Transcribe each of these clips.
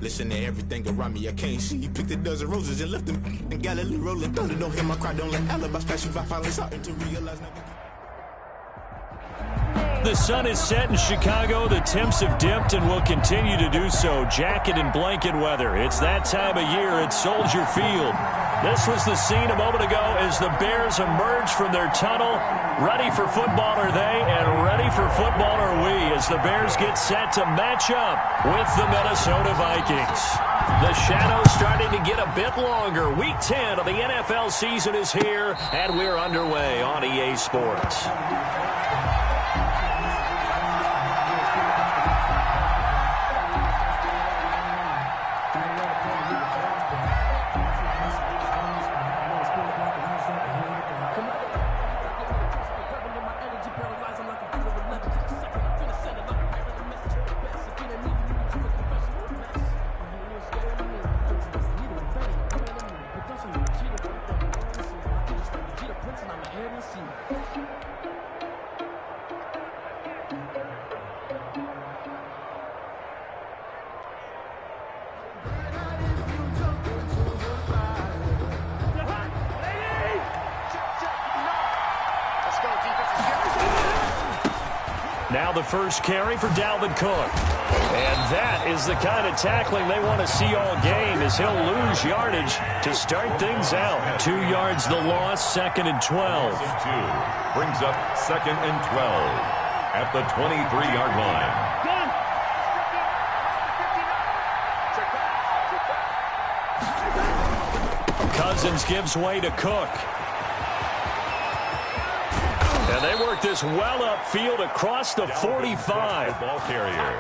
Listen to everything around me, I can't see. He picked a dozen roses and left them in Galilee rolling thunder. Don't hear my cry, don't let alibis pass you by. Finally starting to realize now. The sun is set in Chicago. The temps have dipped and will continue to do so. Jacket and blanket weather. It's that time of year at Soldier Field. This was the scene a moment ago as the Bears emerge from their tunnel. Ready for football are they, and ready for football are we as the Bears get set to match up with the Minnesota Vikings. The shadow's starting to get a bit longer. Week 10 of the NFL season is here, and we're underway on EA Sports. Now the first carry for Dalvin Cook. And that is the kind of tackling they want to see all game as he'll lose yardage to start things out. 2 yards the loss, 2nd and 12. Brings up 2nd and 12 at the 23-yard line. Cousins gives way to Cook. And they work this well upfield across the 45. Ball carrier.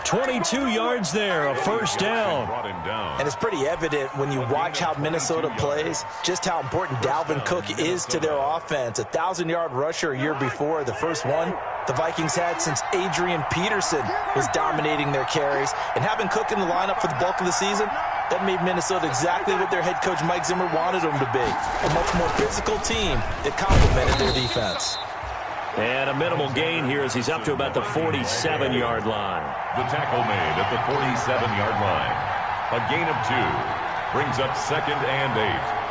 22 yards there, a first down. And it's pretty evident when you watch how Minnesota plays, just how important Dalvin Cook is to their offense. A 1,000-yard rusher a year before, the first one the Vikings had since Adrian Peterson was dominating their carries. And having Cook in the lineup for the bulk of the season, that made Minnesota exactly what their head coach Mike Zimmer wanted them to be. A much more physical team that complemented their defense. And a minimal gain here as he's up to about the 47-yard line. The tackle made at the 47-yard line. A gain of 2. Brings up 2nd and 8.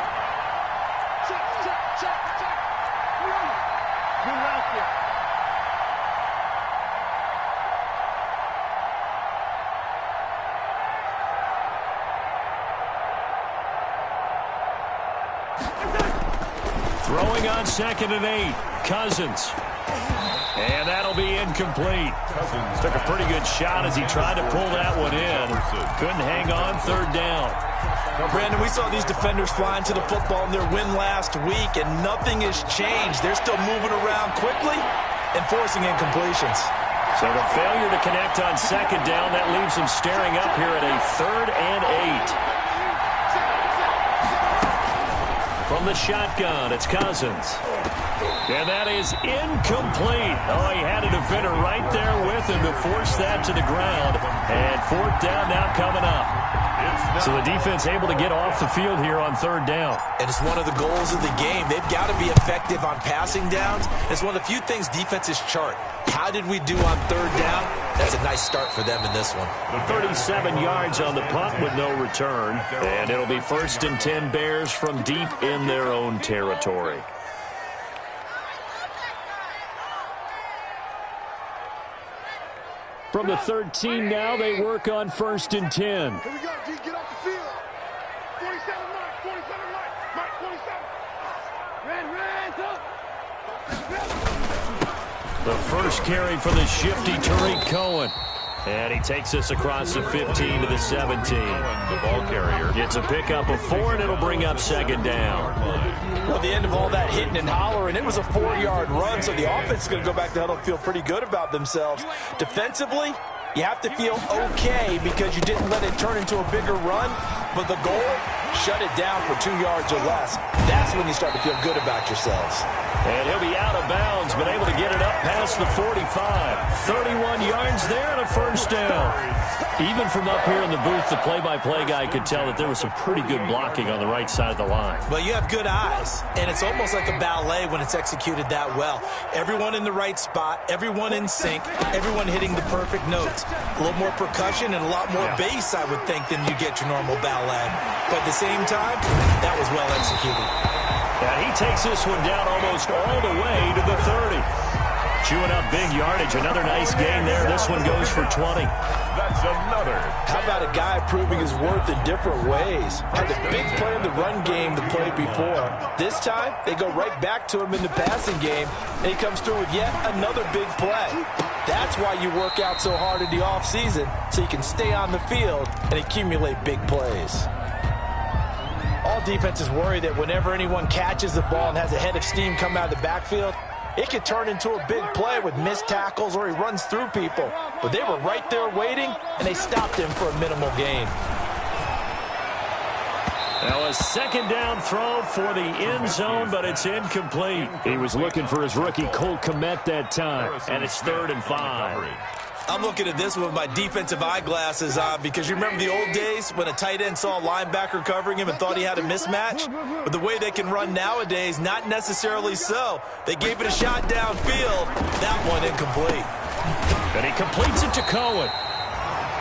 Throwing on 2nd and 8. Cousins. And that'll be incomplete. Took a pretty good shot as he tried to pull that one in. Couldn't hang on, 3rd down. Well, Brandon, we saw these defenders flying to the football in their win last week, and nothing has changed. They're still moving around quickly and forcing incompletions. So the failure to connect on 2nd down, that leaves them staring up here at a 3rd and 8. From the shotgun, it's Cousins. And that is incomplete. Oh, he had a defender right there with him to force that to the ground. And 4th down now coming up. So the defense able to get off the field here on 3rd down. And it's one of the goals of the game. They've got to be effective on passing downs. It's one of the few things defenses chart. How did we do on 3rd down? That's a nice start for them in this one. 37 yards on the punt with no return. And it'll be 1st and 10 Bears from deep in their own territory. From the 13 now, they work on 1st and 10. Here we go, G, get off the field. 47 Mike, 47 Mike, 47. Red, The first carry for the shifty Tariq Cohen. And he takes us across the 15 to the 17. The ball carrier gets a pickup of 4, and it'll bring up 2nd down. Well, the end of all that hitting and hollering, it was a 4-yard run, so the offense is going to go back to huddle and feel pretty good about themselves. Defensively, you have to feel okay because you didn't let it turn into a bigger run, but the goal, shut it down for 2 yards or less. That's when you start to feel good about yourselves. And he'll be out of bounds, but able to get it up past the 45. 31 yards there and a first down. Even from up here in the booth, the play-by-play guy could tell that there was some pretty good blocking on the right side of the line. Well, you have good eyes, and it's almost like a ballet when it's executed that well. Everyone in the right spot, everyone in sync, everyone hitting the perfect notes. A little more percussion and a lot more bass, I would think, than you get your normal ballet. But at the same time, that was well executed. And he takes this one down almost all the way to the 30. Chewing up big yardage. Another nice gain there. This one goes for 20. That's another. How about a guy proving his worth in different ways? Had the big play in the run game the play before. This time, they go right back to him in the passing game, and he comes through with yet another big play. That's why you work out so hard in the offseason, so you can stay on the field and accumulate big plays. All defenses worry that whenever anyone catches the ball and has a head of steam come out of the backfield, it could turn into a big play with missed tackles or he runs through people. But they were right there waiting, and they stopped him for a minimal gain. Now a second down throw for the end zone, but it's incomplete. He was looking for his rookie Cole Kmet that time, and it's 3rd and 5. I'm looking at this with my defensive eyeglasses on because you remember the old days when a tight end saw a linebacker covering him and thought he had a mismatch? But the way they can run nowadays, not necessarily so. They gave it a shot downfield. That one incomplete. And he completes it to Cohen.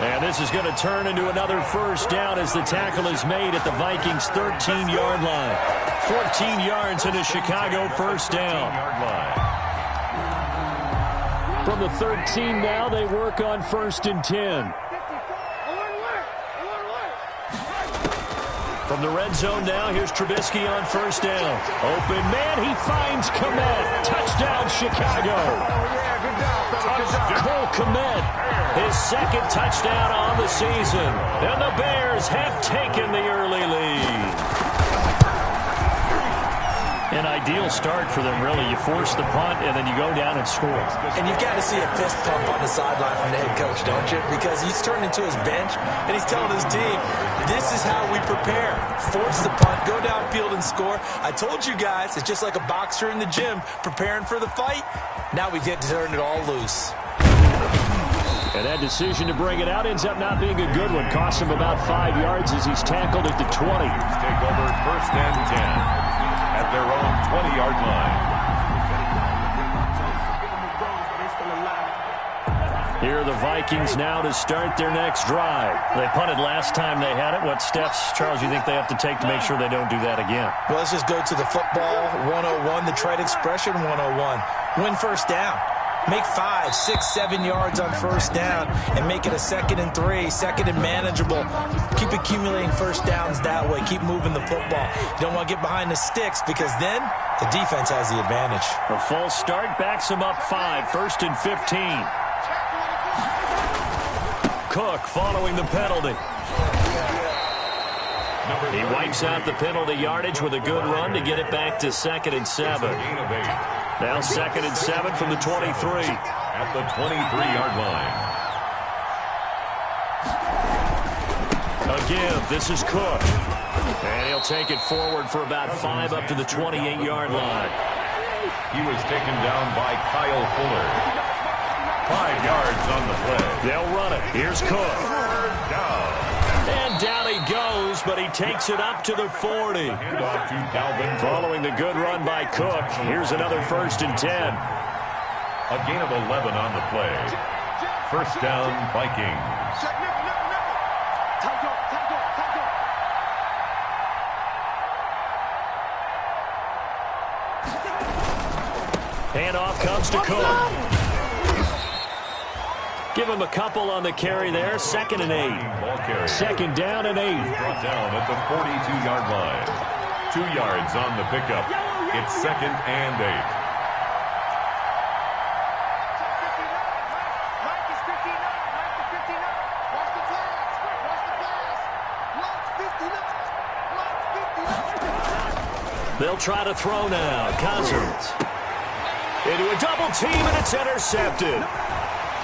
And this is going to turn into another first down as the tackle is made at the Vikings' 13-yard line. 14 yards and a Chicago first down. From the 13 now, they work on 1st and 10. From the red zone now, here's Trubisky on 1st down. Open man, he finds Kmet. Touchdown, Chicago. Cole Kmet, his 2nd touchdown on the season. And the Bears have taken the early lead. An ideal start for them, really. You force the punt, and then you go down and score. And you've got to see a fist pump on the sideline from the head coach, don't you? Because he's turned into his bench, and he's telling his team, this is how we prepare. Force the punt, go downfield and score. I told you guys, it's just like a boxer in the gym preparing for the fight. Now we get to turn it all loose. And that decision to bring it out ends up not being a good one. Costs him about 5 yards as he's tackled at the 20. Take over 1st and 10. At their own 20-yard line. Here are the Vikings now to start their next drive. They punted last time they had it. What steps, Charles, you think they have to take to make sure they don't do that again? Well, let's just go to the football 101, the trade expression 101. Win first down. Make 5, 6, 7 yards on first down and make it a 2nd and 3, 2nd and manageable. Keep accumulating first downs that way. Keep moving the football. You don't want to get behind the sticks because then the defense has the advantage. A false start backs him up 5, 1st and 15. Cook following the penalty. He wipes out the penalty yardage with a good run to get it back to 2nd and 7. Now 2nd and 7 from the 23. At the 23-yard line. Again, this is Cook. And he'll take it forward for about 5 up to the 28-yard line. He was taken down by Kyle Fuller. 5 yards on the play. They'll run it. Here's Cook. Down. And down he goes, but he takes it up to the 40. Handoff to Dalvin. Following the good run by Cook, here's another 1st and 10. A gain of 11 on the play. First down, Vikings. Handoff comes to Cook. Give him a couple on the carry there. 2nd and 8. 2nd down and 8. Brought down at the 42-yard line. 2 yards on the pickup. It's 2nd and 8. They'll try to throw now. Cousins into a double team, and it's intercepted.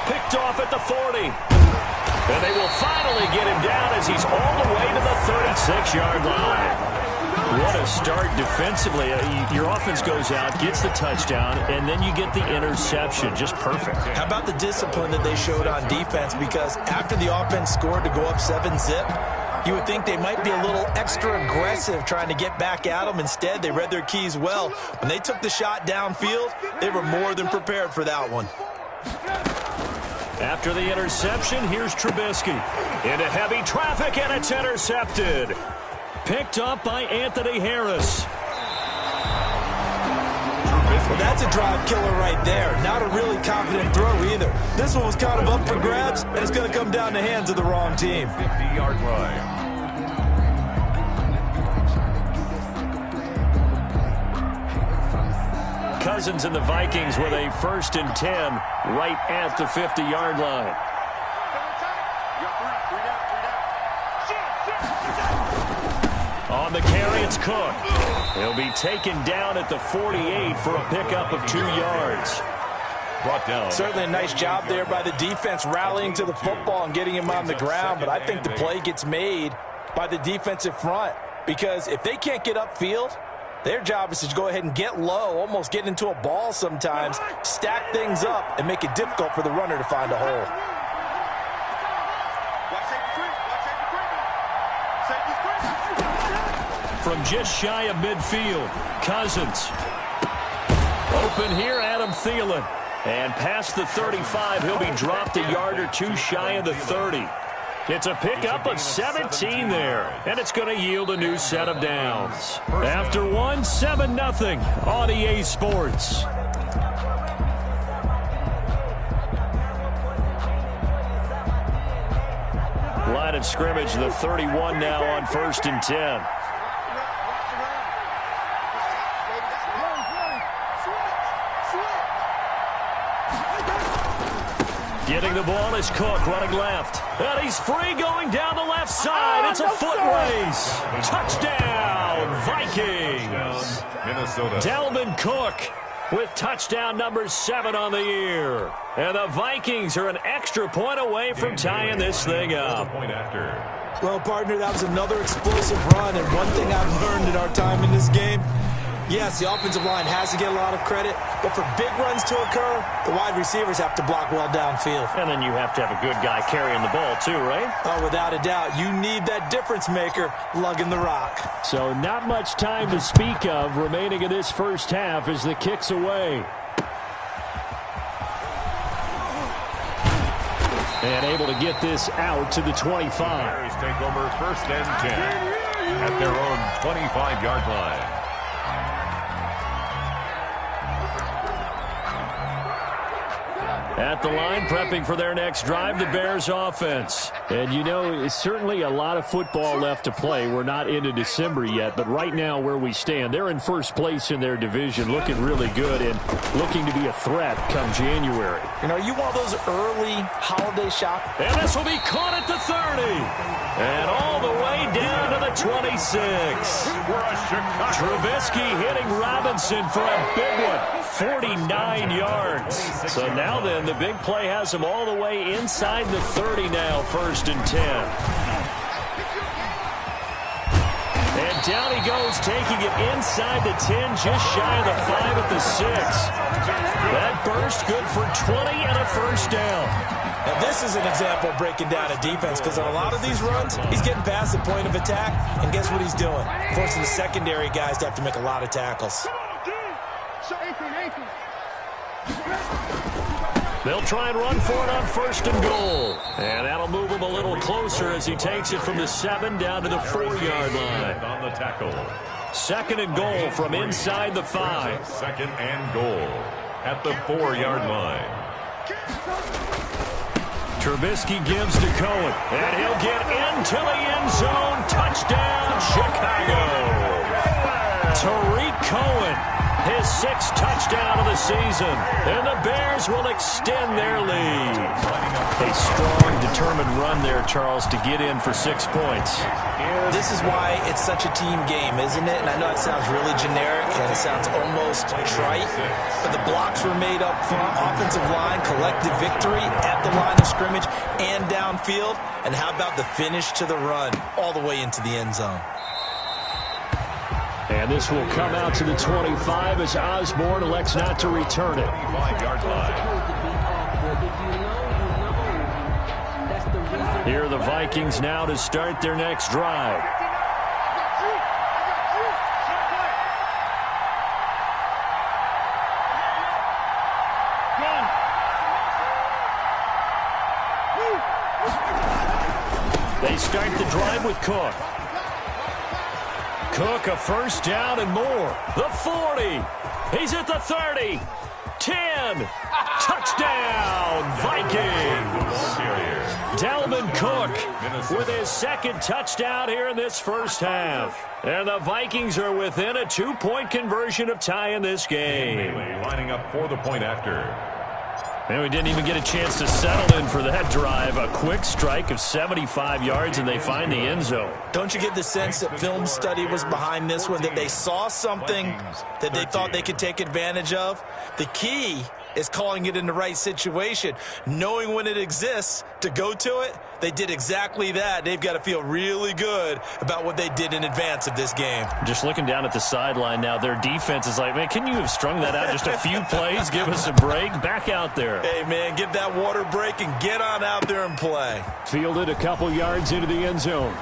Picked off at the 40. And they will finally get him down as he's all the way to the 36-yard line. What a start defensively. Your offense goes out, gets the touchdown, and then you get the interception. Just perfect. How about the discipline that they showed on defense? Because after the offense scored to go up 7-zip, you would think they might be a little extra aggressive trying to get back at them. Instead, they read their keys well. When they took the shot downfield, they were more than prepared for that one. After the interception, here's Trubisky. Into heavy traffic, and it's intercepted. Picked up by Anthony Harris. Well, that's a drive killer right there. Not a really confident throw either. This one was kind of up for grabs, and it's going to come down the hands of the wrong team. 50-yard line. Cousins and the Vikings with a 1st and 10 right at the 50-yard line. On the carry, it's Cook. He'll be taken down at the 48 for a pickup of 2 yards. Brought down. Certainly a nice job there by the defense rallying to the football and getting him on the ground, but I think the play gets made by the defensive front because if they can't get upfield, their job is to go ahead and get low, almost get into a ball sometimes, stack things up, and make it difficult for the runner to find a hole. From just shy of midfield, Cousins. Open here, Adam Thielen. And past the 35, he'll be dropped a yard or two shy of the 30. It's a pickup of 17 there, and it's going to yield a new set of downs. After one, 7-0 on EA Sports. Line of scrimmage, the 31 now on 1st and 10. Getting the ball is Cook, running left. And he's free going down the left side. It's a foot race. Touchdown, Vikings. Minnesota. Dalvin Cook with touchdown number 7 on the year. And the Vikings are an extra point away from tying this thing up. Point after. Well, partner, that was another explosive run, and one thing I've learned in our time in this game, yes, the offensive line has to get a lot of credit, but for big runs to occur, the wide receivers have to block well downfield. And then you have to have a good guy carrying the ball too, right? Oh, without a doubt. You need that difference maker lugging the rock. So not much time to speak of remaining in this first half as the kick's away. And able to get this out to the 25. Bears take over 1st and 10 at their own 25-yard line. At the line, prepping for their next drive, the Bears offense. And, you know, it's certainly a lot of football left to play. We're not into December yet, but right now where we stand, they're in first place in their division, looking really good and looking to be a threat come January. You know, you want those early holiday shopping. And this will be caught at the 30. And all the way down to the 26. Trubisky hitting Robinson for a big one. 49 yards. So now then, the big play has him all the way inside the 30 now, 1st and 10. And down he goes, taking it inside the 10, just shy of the 5 at the 6. That burst good for 20 and a 1st down. Now, this is an example of breaking down a defense because on a lot of these runs, he's getting past the point of attack, and guess what he's doing? Forcing the secondary guys to have to make a lot of tackles. They'll try and run for it on 1st and goal. And that'll move him a little closer as he takes it from the 7 down to the 4-yard line. On the tackle. 2nd and goal from inside the 5. 2nd and goal at the 4-yard line. Trubisky gives to Cohen, and he'll get into the end zone. Touchdown, Chicago. Tariq Cohen, his 6th touchdown of the season, and the Bears will extend their lead. A strong, determined run there, Charles, to get in for 6 points. This is why it's such a team game, isn't it? And I know it sounds really generic and it sounds almost trite, but the blocks were made up front, offensive line, collective victory at the line of scrimmage and downfield. And how about the finish to the run all the way into the end zone? And this will come out to the 25 as Osborne elects not to return it. 25-yard line. Here are the Vikings now to start their next drive. They start the drive with Cook. Cook, a first down and more. The 40. He's at the 30. 10. Touchdown, Vikings. Dalvin Cook with his second touchdown here in this first half. And the Vikings are within a 2-point conversion of tying this game. Lining up for the point after. And we didn't even get a chance to settle in for that drive. A quick strike of 75 yards, and they find the end zone. Don't you get the sense that film study was behind this one, that they saw something that they thought they could take advantage of? The key is calling it in the right situation, knowing when it exists to go to it. They did exactly that. They've got to feel really good about what they did in advance of this game. Just looking down at the sideline now, their defense is like, man, can you have strung that out just a few plays? Give us a break. Back out there. Hey, man, give that water break and get on out there and play. Fielded a couple yards into the end zone.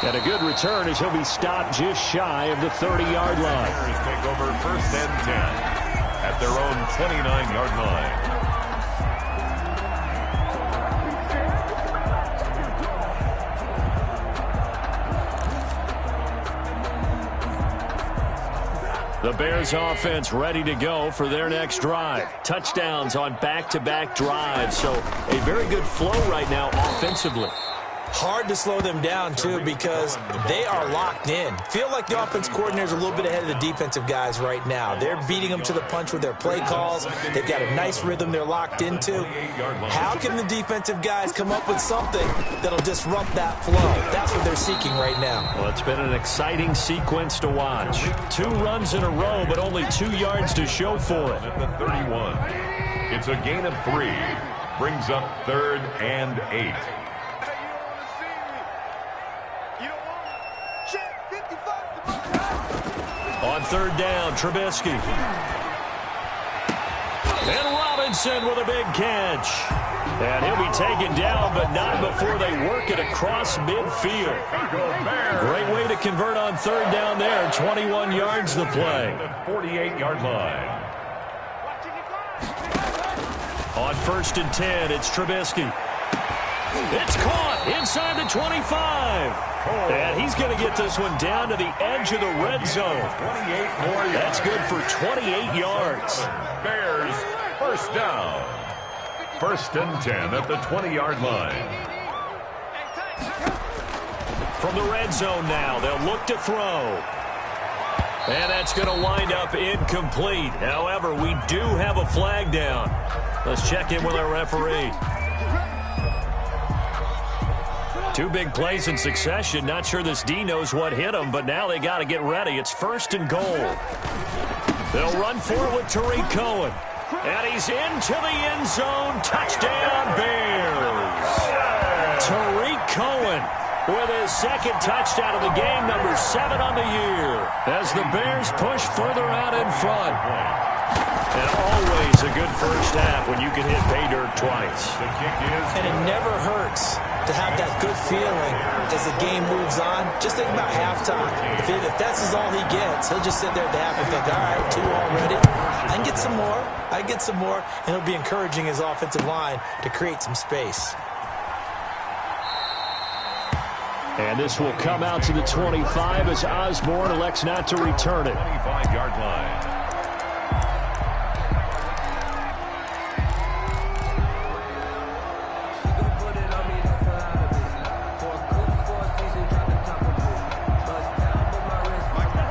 And a good return as he'll be stopped just shy of the 30-yard line. Bears take over 1st and 10 at their own 29-yard line. The Bears offense ready to go for their next drive. Touchdowns on back-to-back drives. So a very good flow right now offensively. Hard to slow them down, too, because they are locked in. Feel like the offense coordinator is a little bit ahead of the defensive guys right now. They're beating them to the punch with their play calls. They've got a nice rhythm they're locked into. How can the defensive guys come up with something that'll disrupt that flow? That's what they're seeking right now. Well, it's been an exciting sequence to watch. 2 runs in a row, but only 2 yards to show for it. At the 31. It's a gain of 3. Brings up 3rd and 8. On 3rd down, Trubisky. And Robinson with a big catch. And he'll be taken down, but not before they work it across midfield. Great way to convert on 3rd down there. 21 yards the play. The 48-yard line. On 1st and 10, it's Trubisky. It's caught inside the 25. And he's going to get this one down to the edge of the red zone. 28 more yards. That's good for 28 yards. Bears, first down. 1st and 10 at the 20-yard line. From the red zone now, they'll look to throw. And that's going to wind up incomplete. However, we do have a flag down. Let's check in with our referee. 2 big plays in succession. Not sure this D knows what hit him, but now they got to get ready. It's 1st and goal. They'll run for it with Tariq Cohen. And he's into the end zone. Touchdown, Bears. Tariq Cohen with his 2nd touchdown of the game, number 7 on the year, as the Bears push further out in front. And always a good first half when you can hit pay dirt twice. The kick is... And it never hurts to have that good feeling as the game moves on. Just think about halftime. If that's all he gets, he'll just sit there at the half and think, all right, 2 already. I can get some more. I can get some more. And he'll be encouraging his offensive line to create some space. And this will come out to the 25 as Osborne elects not to return it. 25-yard line.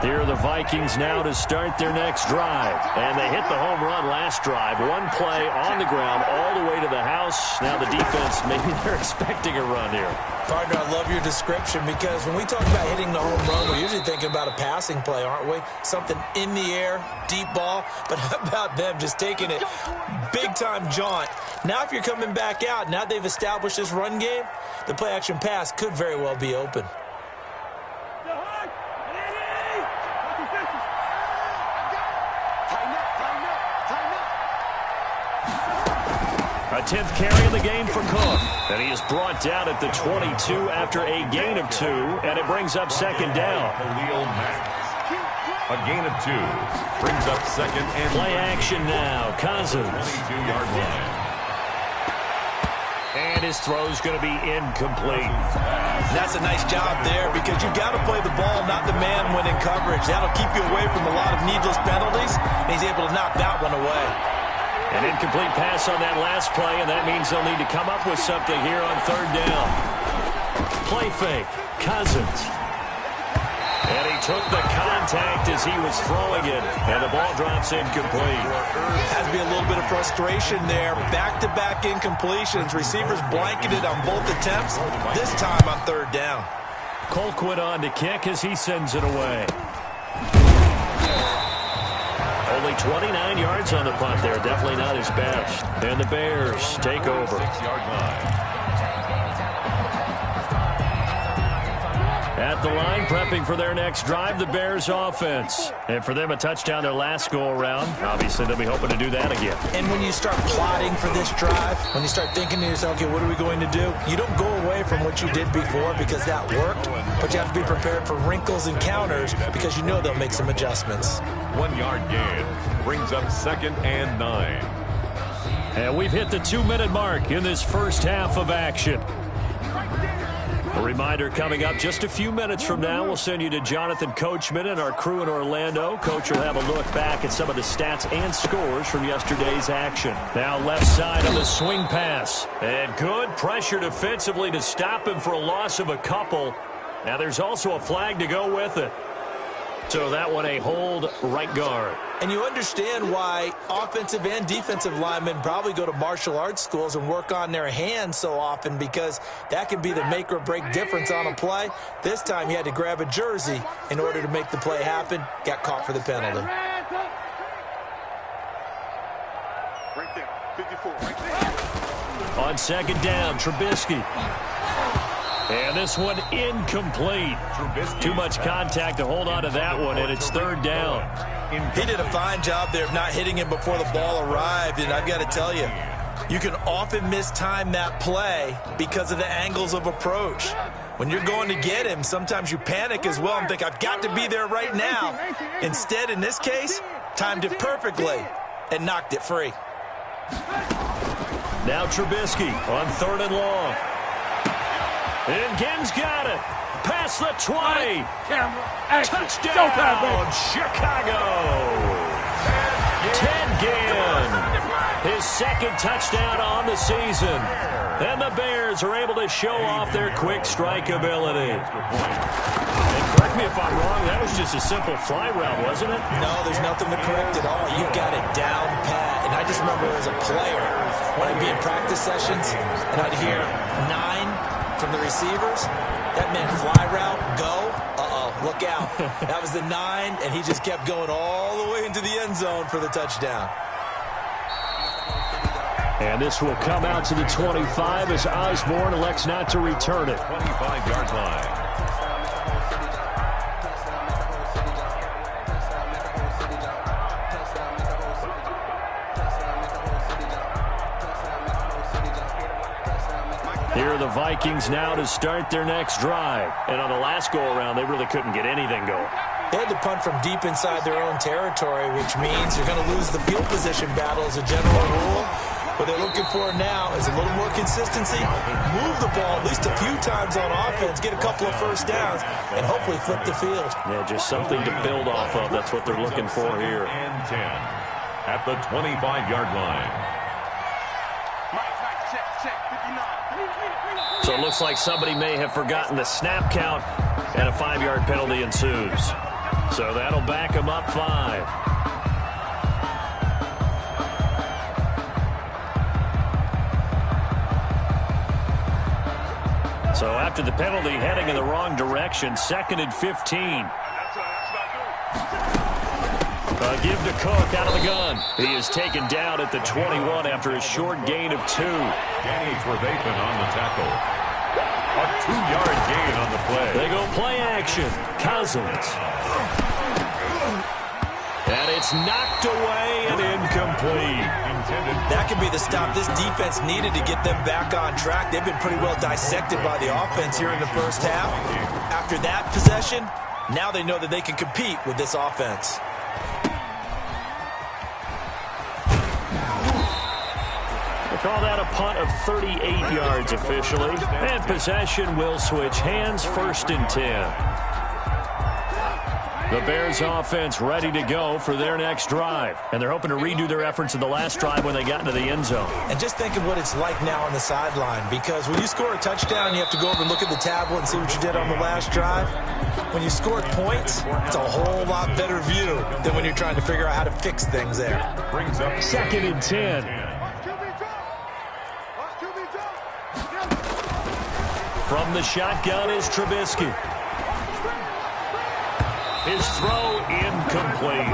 Here are the Vikings now to start their next drive. And they hit the home run last drive. 1 play on the ground all the way to the house. Now the defense, maybe they're expecting a run here. Partner, I love your description, because when we talk about hitting the home run, we're usually thinking about a passing play, aren't we? Something in the air, deep ball. But how about them just taking it big-time jaunt? Now if you're coming back out, now they've established this run game, the play-action pass could very well be open. A 10th carry in the game for Cook. And he is brought down at the 22 after a gain of 2, and it brings up second down. A gain of 2 brings up second and play action now. Cousins. 22-yard line. And his throw's going to be incomplete. That's a nice job there because you've got to play the ball, not the man when in coverage. That'll keep you away from a lot of needless penalties, and he's able to knock that one away. An incomplete pass on that last play, and that means they'll need to come up with something here on third down. Play fake. Cousins. And he took the contact as he was throwing it, and the ball drops incomplete. Has to be a little bit of frustration there. Back-to-back incompletions. Receivers blanketed on both attempts, this time on third down. Colquitt on to kick as he sends it away. Only 29 yards on the punt there. Definitely not his best. And the Bears take over. 6-yard line. At the line, prepping for their next drive, the Bears offense. And for them, a touchdown their last go-around. Obviously, they'll be hoping to do that again. And when you start plotting for this drive, when you start thinking to yourself, okay, what are we going to do? You don't go away from what you did before because that worked, but you have to be prepared for wrinkles and counters because you know they'll make some adjustments. 1-yard gain brings up second and 9. And we've hit the 2-minute mark in this first half of action. A reminder coming up just a few minutes from now. We'll send you to Jonathan Coachman and our crew in Orlando. Coach will have a look back at some of the stats and scores from yesterday's action. Now left side on the swing pass. And good pressure defensively to stop him for a loss of a couple. Now there's also a flag to go with it. So that one a hold right guard. And you understand why offensive and defensive linemen probably go to martial arts schools and work on their hands so often because that can be the make or break difference on a play. This time he had to grab a jersey in order to make the play happen. Got caught for the penalty. Right there, 54, right there. On second down, Trubisky. And this one incomplete. Too much contact to hold on to that one, and it's third down. He did a fine job there of not hitting him before the ball arrived, and I've got to tell you, you can often mistime that play because of the angles of approach. When you're going to get him, sometimes you panic as well and think, I've got to be there right now. Instead, in this case, timed it perfectly and knocked it free. Now Trubisky on third and long. And Ginn's got it. Past the 20. Touchdown, Chicago. Ted Ginn. His second touchdown on the season. And the Bears are able to show off their quick strike ability. And correct me if I'm wrong, that was just a simple fly route, wasn't it? No, there's nothing to correct at all. You've got it down pat. And I just remember as a player, when I'd be in practice sessions, and I'd hear 9 from the receivers, that meant fly route, go, look out. That was the 9, and he just kept going all the way into the end zone for the touchdown. And this will come out to the 25 as Osborne elects not to return it. 25-yard line. Here are the Vikings now to start their next drive. And on the last go-around, they really couldn't get anything going. They had to punt from deep inside their own territory, which means you're going to lose the field position battle as a general rule. What they're looking for now is a little more consistency, move the ball at least a few times on offense, get a couple of first downs, and hopefully flip the field. Yeah, just something to build off of. That's what they're looking for here. And 10 at the 25-yard line. So it looks like somebody may have forgotten the snap count, and a 5-yard penalty ensues. So that'll back them up 5. So after the penalty, heading in the wrong direction, 2nd and 15. Give to Cook out of the gun. He is taken down at the 21 after a short gain of 2. Danny Trevathan on the tackle. A 2-yard gain on the play. They go play action. Cousins. And it's knocked away and incomplete. That could be the stop this defense needed to get them back on track. They've been pretty well dissected by the offense here in the first half. After that possession, now they know that they can compete with this offense. We'll call that a punt of 38 yards officially. And possession will switch hands, 1st and 10. The Bears offense ready to go for their next drive. And they're hoping to redo their efforts in the last drive when they got into the end zone. And just think of what it's like now on the sideline, because when you score a touchdown, you have to go over and look at the tablet and see what you did on the last drive. When you scored points, it's a whole lot better view than when you're trying to figure out how to fix things there. 2nd and 10. From the shotgun is Trubisky. His throw incomplete.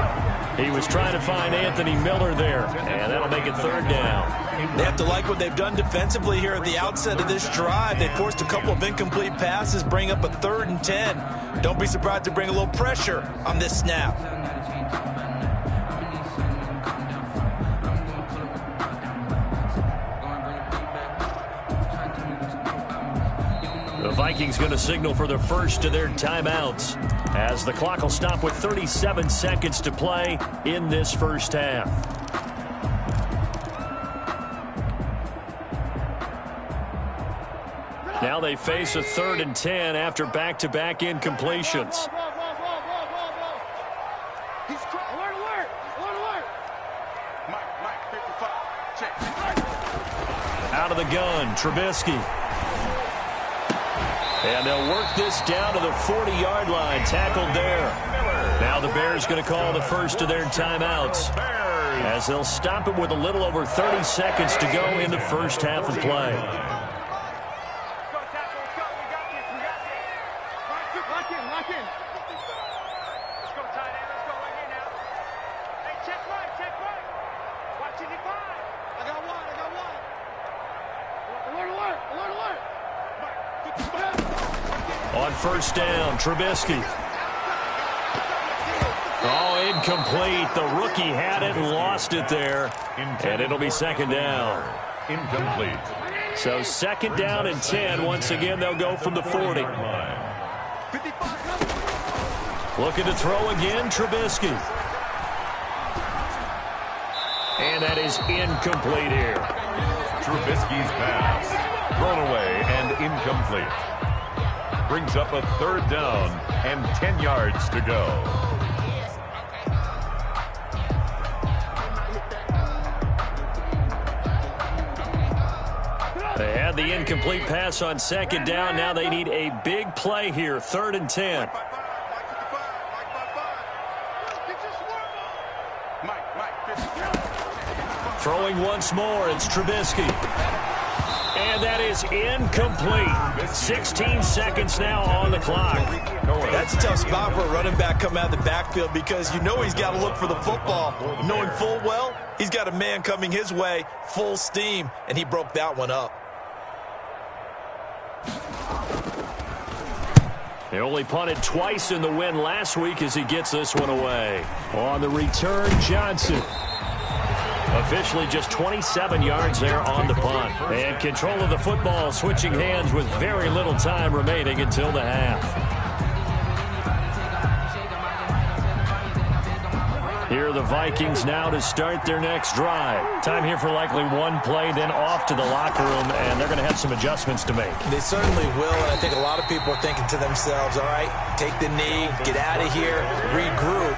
He was trying to find Anthony Miller there, and that'll make it 3rd down. They have to like what they've done defensively here at the outset of this drive. They forced a couple of incomplete passes, bring up a 3rd and 10. Don't be surprised to bring a little pressure on this snap. The Vikings going to signal for the first of their timeouts as the clock will stop with 37 seconds to play in this first half. Now they face a 3rd and 10 after back-to-back incompletions. Out of the gun, Trubisky. And they'll work this down to the 40-yard line, tackled there. Now the Bears going to call the first of their timeouts as they'll stop it with a little over 30 seconds to go in the first half of play. On 1st down, Trubisky. Oh, incomplete. The rookie had it and lost it there. And it'll be 2nd down. Incomplete. So 2nd down and 10. Once again, they'll go from the 40. Looking to throw again, Trubisky. And that is incomplete here. Trubisky's pass. Thrown away and incomplete. Brings up a 3rd down and 10 yards to go. They had the incomplete pass on 2nd down. Now they need a big play here. 3rd and 10. Throwing once more, it's Trubisky. And that is incomplete. 16 seconds now on the clock. That's a tough spot for a running back coming out of the backfield, because you know he's got to look for the football, knowing full well he's got a man coming his way full steam, and he broke that one up. They only punted twice in the win last week as he gets this one away. On the return, Johnson. Officially just 27 yards there on the punt. And control of the football switching hands with very little time remaining until the half. Here are the Vikings now to start their next drive. Time here for likely one play, then off to the locker room, and they're going to have some adjustments to make. They certainly will, and I think a lot of people are thinking to themselves, all right, take the knee, get out of here, regroup.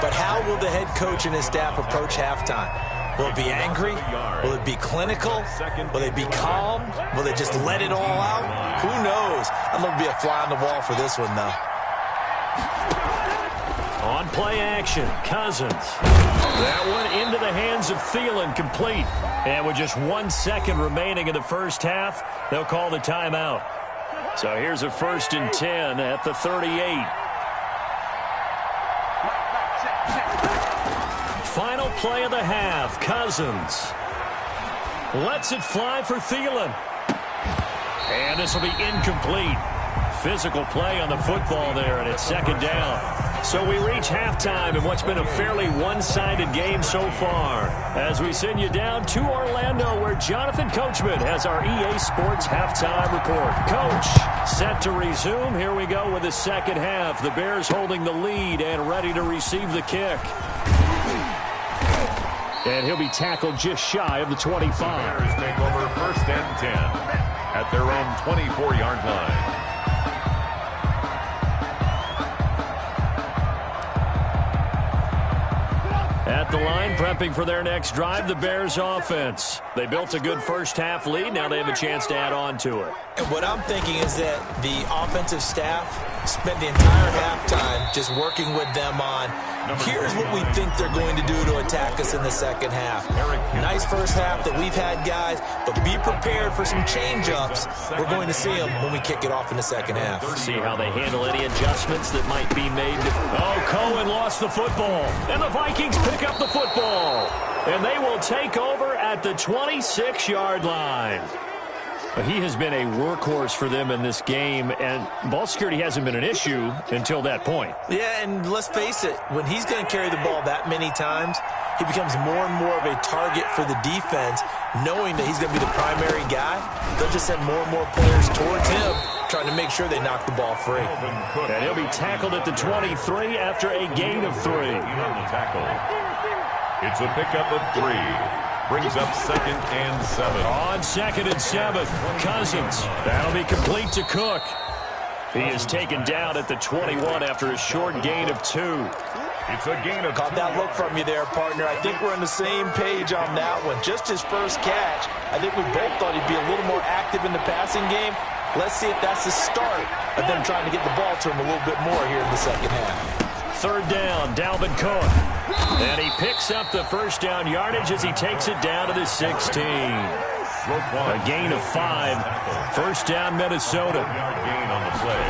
But how will the head coach and his staff approach halftime? Will it be angry? Will it be clinical? Will they be calm? Will they just let it all out? Who knows? I'd love to be a fly on the wall for this one, though. On play action, Cousins. That one into the hands of Thielen, complete. And with just 1 second remaining in the first half, they'll call the timeout. So here's a 1st and 10 at the 38. Final play of the half, Cousins lets it fly for Thielen. And this will be incomplete. physical play on the football there, and it's second down. So we reach halftime in what's been a fairly one-sided game so far, as we send you down to Orlando, where Jonathan Coachman has our EA Sports halftime report. Coach, set to resume. Here we go with the second half. The Bears holding the lead and ready to receive the kick. And he'll be tackled just shy of the 25. The Bears take over first and 10 at their own 24-yard line. At the line, prepping for their next drive, the Bears offense. They built a good first-half lead. Now they have a chance to add on to it. And what I'm thinking is that the offensive staff spent the entire halftime just working with them on, here's what we think they're going to do to attack us in the second half. Nice first half that we've had, guys, but be prepared for some change-ups. We're going to see them when we kick it off in the second half. See how they handle any adjustments that might be made. Oh, Cohen lost the football, and the Vikings pick up the football. And they will take over at the 26-yard line. He has been a workhorse for them in this game, and ball security hasn't been an issue until that point. Yeah, and let's face it, when he's going to carry the ball that many times, he becomes more and more of a target for the defense, knowing that he's going to be the primary guy. They'll just send more and more players towards him, trying to make sure they knock the ball free. And he'll be tackled at the 23 after a gain of 3. It's a pickup of 3. Brings up second and 7. On second and 7, Cousins. That'll be complete to Cook. He is taken down at the 21 after a short gain of 2. It's a gain of 2. Caught that look from you there, partner. I think we're on the same page on that one. Just his first catch. I think we both thought he'd be a little more active in the passing game. Let's see if that's the start of them trying to get the ball to him a little bit more here in the second half. Third down, Dalvin Cook. And he picks up the first down yardage as he takes it down to the 16. A gain of 5. First down, Minnesota. Gain on the play.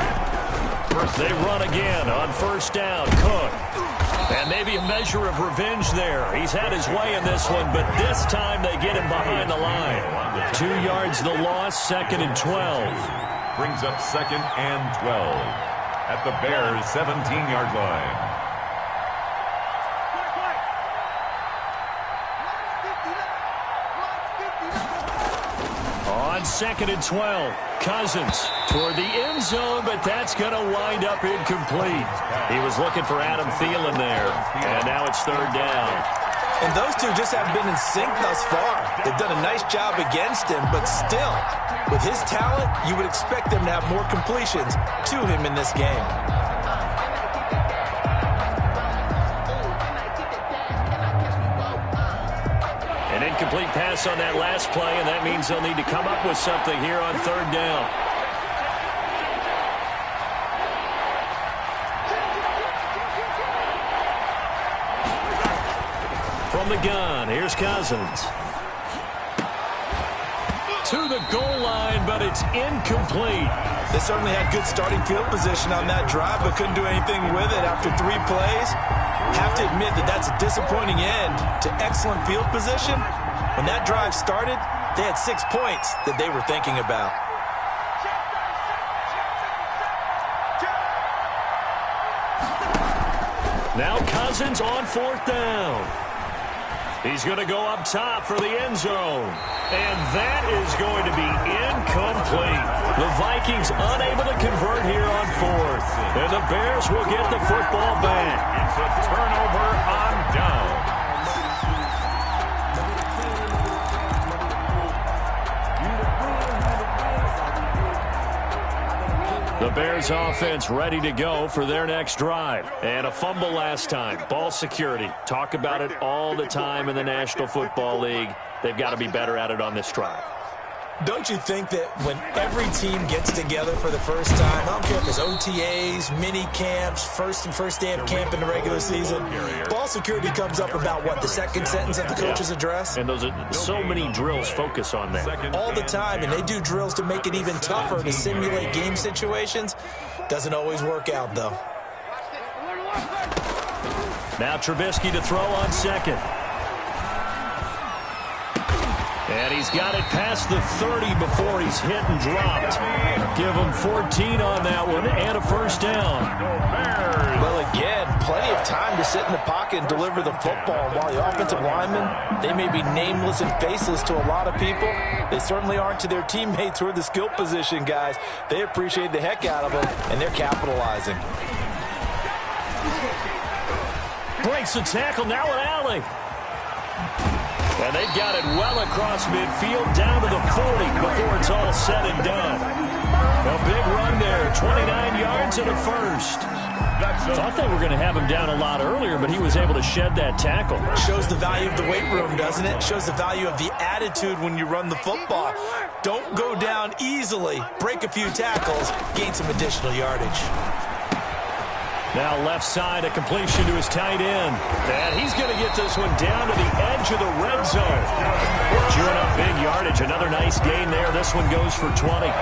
They run again on first down, Cook. And maybe a measure of revenge there. He's had his way in this one, but this time they get him behind the line. 2 yards the loss, second and 12. Brings up second and 12. At the Bears' 17-yard line. On second and 12, Cousins toward the end zone, but that's going to wind up incomplete. He was looking for Adam Thielen there, and now it's third down. And those two just haven't been in sync thus far. They've done a nice job against him, but still, with his talent, you would expect them to have more completions to him in this game. An incomplete pass on that last play, and that means they'll need to come up with something here on third down. From the gun, here's Cousins. To the goal line, but it's incomplete. They certainly had good starting field position on that drive, but couldn't do anything with it after 3 plays. Have to admit that that's a disappointing end to excellent field position. When that drive started, they had 6 points that they were thinking about. Now Cousins on fourth down. He's going to go up top for the end zone. And that is going to be incomplete. The Vikings unable to convert here on fourth. And the Bears will get the football back. It's a turnover on down. The Bears offense ready to go for their next drive. And a fumble last time. Ball security. Talk about it all the time in the National Football League. They've got to be better at it on this drive. Don't you think that when every team gets together for the first time, I don't care if it's OTAs, mini camps, first day of camp in the regular season, ball security comes up about what, the second sentence of the coach's address? And those are so many drills focus on that. All the time, and they do drills to make it even tougher to simulate game situations. Doesn't always work out, though. Now Trubisky to throw on second. And he's got it past the 30 before he's hit and dropped. Give him 14 on that one and a first down. Well, again, plenty of time to sit in the pocket and deliver the football. While the offensive linemen, they may be nameless and faceless to a lot of people, they certainly aren't to their teammates who are the skill position guys. They appreciate the heck out of them, and they're capitalizing. Breaks the tackle, now an alley. And they've got it well across midfield, down to the 40 before it's all said and done. A big run there, 29 yards and a first. Thought they were going to have him down a lot earlier, but he was able to shed that tackle. Shows the value of the weight room, doesn't it? Shows the value of the attitude when you run the football. Don't go down easily. Break a few tackles, gain some additional yardage. Now left side, a completion to his tight end. And he's going to get this one down to the edge of the red zone. Chewing up big yardage. Another nice gain there. This one goes for 20.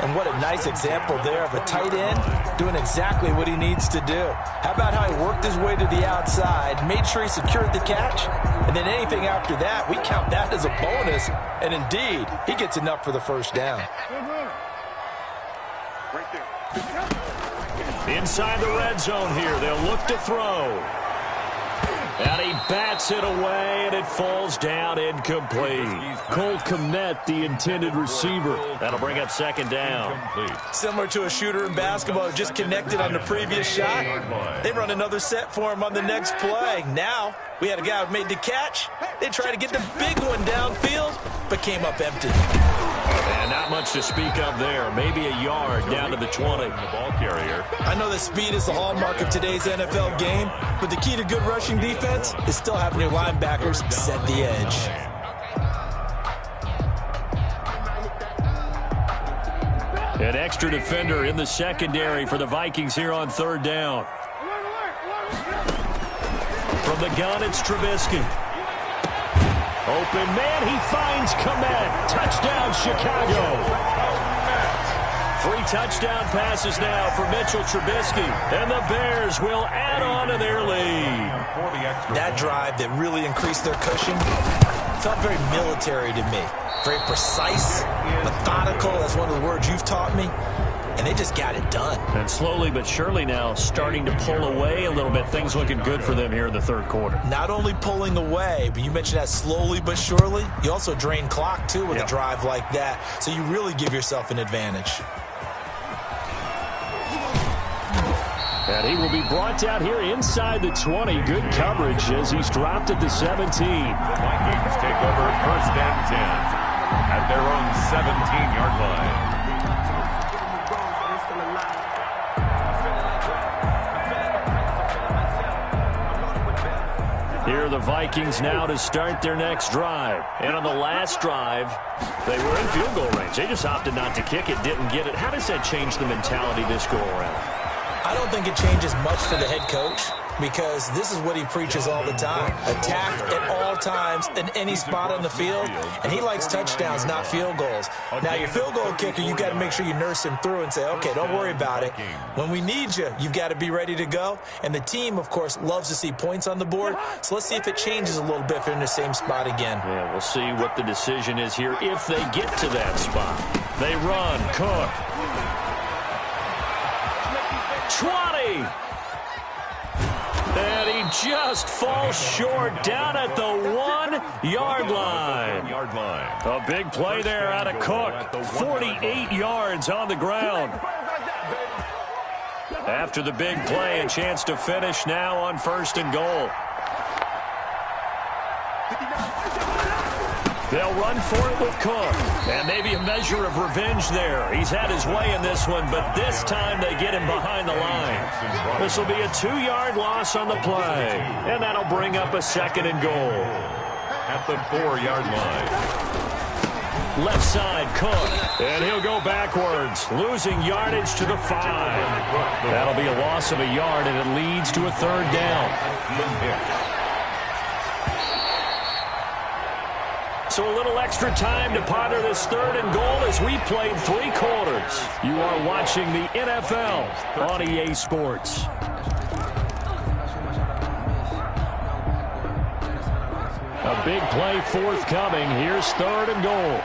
And what a nice example there of a tight end doing exactly what he needs to do. How about how he worked his way to the outside, made sure he secured the catch, and then anything after that, we count that as a bonus. And indeed, he gets enough for the first down. Right there. Inside the red zone here, they'll look to throw. And he bats it away, and it falls down incomplete. Cole Kmet, the intended receiver. That'll bring up second down. Similar to a shooter in basketball who just connected on the previous shot. They run another set for him on the next play. Now, we had a guy who made the catch. They tried to get the big one downfield, but came up empty. And not much to speak of there. Maybe a yard down to the 20. The ball carrier. I know that speed is the hallmark of today's NFL game, but the key to good rushing defense is still having your linebackers set the edge. An extra defender in the secondary for the Vikings here on third down. From the gun, it's Trubisky. Open man, he finds Kmet. Touchdown, Chicago. 3 touchdown passes now for Mitchell Trubisky. And the Bears will add on to their lead. That drive that really increased their cushion felt very military to me. Very precise, methodical, that's one of the words you've taught me. And they just got it done. And slowly but surely now starting to pull away a little bit. Things looking good for them here in the third quarter. Not only pulling away, but you mentioned that slowly but surely. You also drain clock, too, with a drive like that. So you really give yourself an advantage. And he will be brought down here inside the 20. Good coverage as he's dropped at the 17. The Vikings take over first and 10 at their own 17-yard line. Here are the Vikings now to start their next drive. And on the last drive, they were in field goal range. They just opted not to kick it, didn't get it. How does that change the mentality this go around? I don't think it changes much for the head coach because this is what he preaches all the time. Attack at all times in any spot on the field, and he likes touchdowns, not field goals. Now, your field goal kicker, you've got to make sure you nurse him through and say, okay, don't worry about it. When we need you, you've got to be ready to go. And the team, of course, loves to see points on the board, so let's see if it changes a little bit if they're in the same spot again. Yeah, we'll see what the decision is here if they get to that spot. They run, Cook. 20! And he just falls short down at the 1-yard line. A big play there out of Cook. 48 yards on the ground. After the big play, a chance to finish now on first and goal. They'll run for it with Cook. And maybe a measure of revenge there. He's had his way in this one, but this time they get him behind the line. This will be a 2-yard loss on the play. And that'll bring up a second and goal. At the 4-yard line. Left side, Cook. And he'll go backwards, losing yardage to the 5. That'll be a loss of a yard, and it leads to a third down. So a little extra time to ponder this third and goal as we played 3 quarters. You are watching the NFL on EA Sports. A big play forthcoming. Here's 3rd and goal.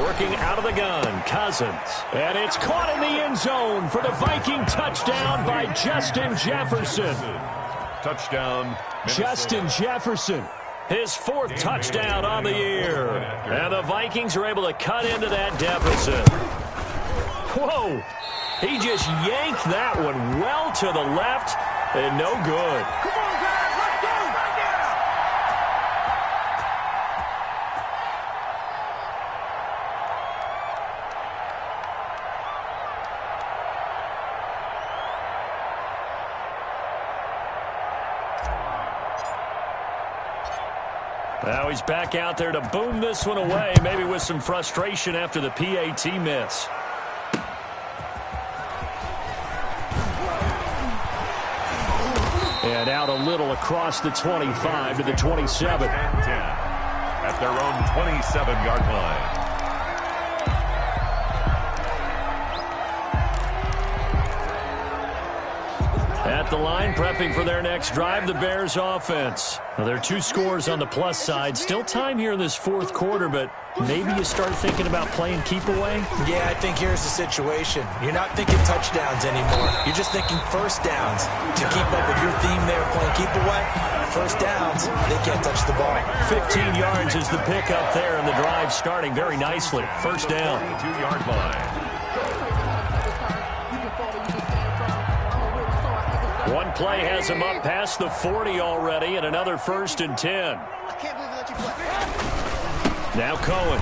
Working out of the gun, Cousins. And it's caught in the end zone for the Viking touchdown by Justin Jefferson. Touchdown, Justin Jefferson. His 4th touchdown on the year. And the Vikings are able to cut into that deficit. Whoa. He just yanked that one well to the left and no good. Come on, guys, let's go right now. Now he's back out there to boom this one away, maybe with some frustration after the PAT miss. And out a little across the 25 to the 27. 10 at their own 27-yard line. At the line, prepping for their next drive, the Bears offense. Now, there are 2 scores on the plus side. Still time here in this 4th quarter, but maybe you start thinking about playing keep away? Yeah, I think here's the situation. You're not thinking touchdowns anymore. You're just thinking first downs. To keep up with your theme there, playing keep away, first downs, they can't touch the ball. 15 yards is the pickup there, and the drive starting very nicely. First down. 22-yard line. One play has him up past the 40 already, and another 1st and 10. I can't believe they let you play. Now Cohen.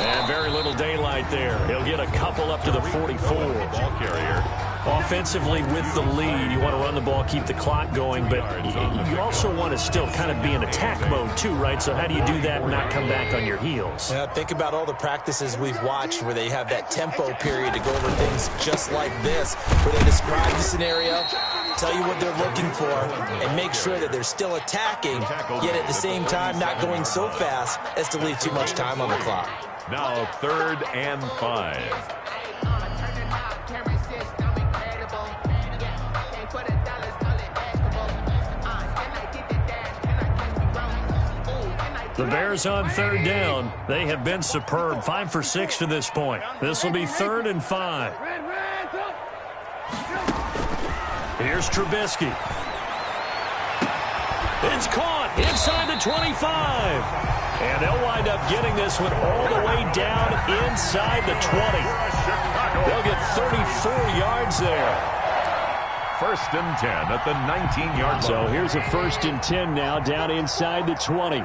And very little daylight there. He'll get a couple up to the 44. Ball carrier. Offensively with the lead, you want to run the ball, keep the clock going, but you also want to still kind of be in attack mode too, right? So how do you do that and not come back on your heels? Yeah, think about all the practices we've watched where they have that tempo period to go over things just like this, where they describe the scenario, tell you what they're looking for, and make sure that they're still attacking, yet at the same time not going so fast as to leave too much time on the clock. Now 3rd and 5. The Bears on 3rd down. They have been superb. 5 for 6 to this point. This will be 3rd and 5. Here's Trubisky. It's caught inside the 25. And they'll wind up getting this one all the way down inside the 20. They'll get 34 yards there. 1st and 10 at the 19-yard line. So here's a 1st and 10 now down inside the 20.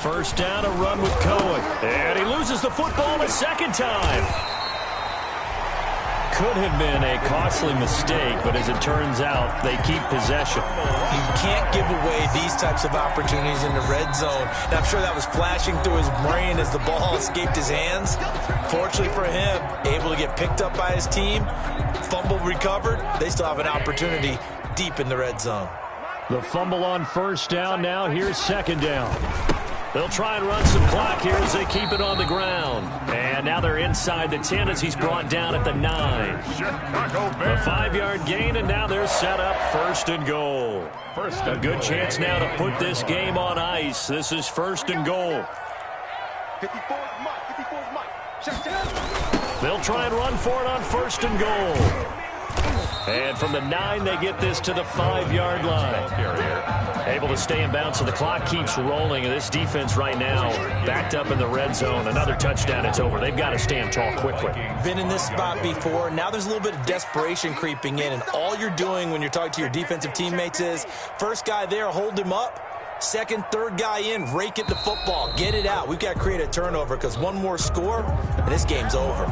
First down, a run with Cohen. And he loses the football a 2nd time. Could have been a costly mistake, but as it turns out, they keep possession. You can't give away these types of opportunities in the red zone. And I'm sure that was flashing through his brain as the ball escaped his hands. Fortunately for him, able to get picked up by his team, fumble recovered. They still have an opportunity deep in the red zone. The fumble on 1st down now. Here's 2nd down. They'll try and run some clock here as they keep it on the ground. And now they're inside the 10 as he's brought down at the 9. A 5-yard gain, and now they're set up 1st and goal. A good chance now to put this game on ice. This is 1st and goal. 54's Mike. They'll try and run for it on 1st and goal. And from the 9, they get this to the 5-yard line. Able to stay in bounds, so the clock keeps rolling. And this defense right now backed up in the red zone. Another touchdown, it's over. They've got to stand tall quickly. Been in this spot before. Now there's a little bit of desperation creeping in. And all you're doing when you're talking to your defensive teammates is, first guy there, hold him up. 2nd, 3rd guy in, rake it the football. Get it out. We've got to create a turnover because one more score, and this game's over.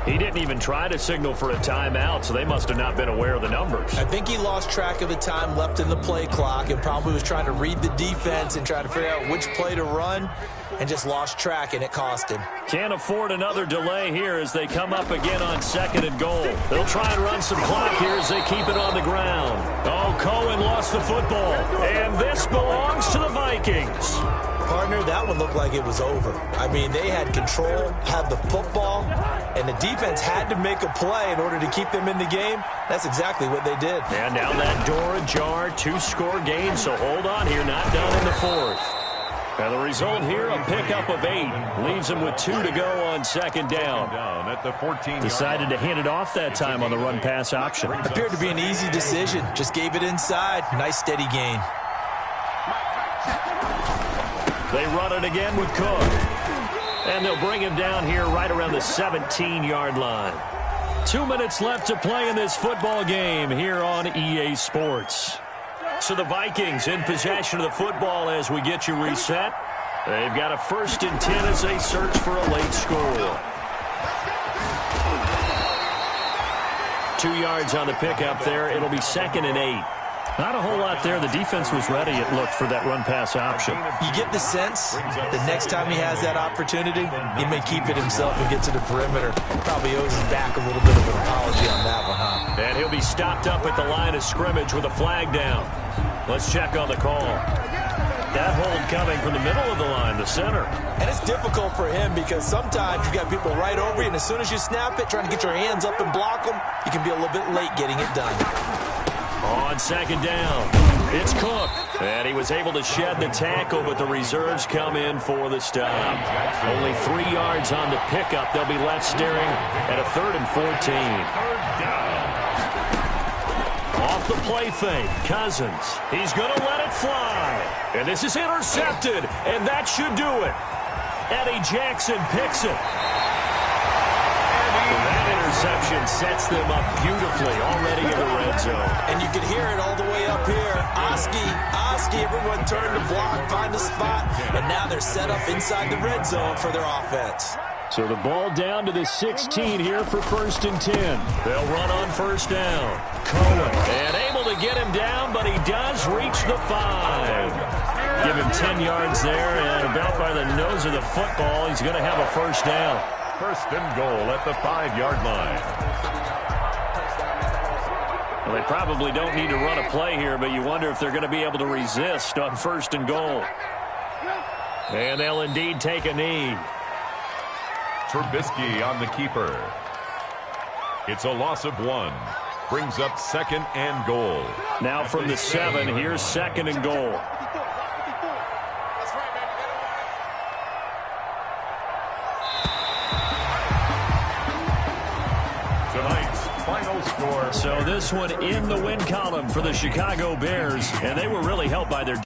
He didn't even try to signal for a timeout, so they must have not been aware of the numbers. I think he lost track of the time left in the play clock and probably was trying to read the defense and trying to figure out which play to run and just lost track, and it cost him. Can't afford another delay here as they come up again on 2nd and goal. They'll try and run some clock here as they keep it on the ground. Oh, Cohen lost the football, and this belongs to the Vikings. Partner, that one looked like it was over. I mean, they had control, had the football, and the defense had to make a play in order to keep them in the game. That's exactly what they did. And now that door ajar, 2-score game, so hold on here, not done in the fourth. And the result here, a pickup of 8. Leaves them with 2 to go on second down. At the 14. Decided to hand it off that time on the run-pass option. Appeared to be an easy decision. Just gave it inside. Nice steady gain. They run it again with Cook. And they'll bring him down here right around the 17-yard line. 2 minutes left to play in this football game here on EA Sports. So the Vikings in possession of the football as we get you reset. They've got a 1st and 10 as they search for a late score. 2 yards on the pickup there. It'll be 2nd and 8. Not a whole lot there. The defense was ready, it looked, for that run-pass option. You get the sense that next time he has that opportunity, he may keep it himself and get to the perimeter. Probably owes his back a little bit of an apology on that one, huh? And he'll be stopped up at the line of scrimmage with a flag down. Let's check on the call. That hold coming from the middle of the line, the center. And it's difficult for him because sometimes you got people right over you, and as soon as you snap it, trying to get your hands up and block them, you can be a little bit late getting it done. On second down, it's Cook. And he was able to shed the tackle, but the reserves come in for the stop. Only 3 yards on the pickup. They'll be left staring at a 3rd and 14. Off the play fake, Cousins. He's going to let it fly. And this is intercepted, and that should do it. Eddie Jackson picks it. That interception sets them up beautifully already in the red zone. And you can hear it all the way up here. Oski, everyone turned to block, find a spot, and now they're set up inside the red zone for their offense. So the ball down to the 16 here for 1st and 10. They'll run on 1st down. Cohen, and able to get him down, but he does reach the 5. Give him 10 yards there, and about by the nose of the football, he's going to have a 1st down. 1st and goal at the 5-yard line. Well, they probably don't need to run a play here, but you wonder if they're going to be able to resist on 1st and goal. And they'll indeed take a knee. Trubisky on the keeper. It's a loss of 1. Brings up 2nd and goal. Now from the 7, here's 2nd and goal. Tonight's final score. So this one in the win column for the Chicago Bears, and they were really helped by their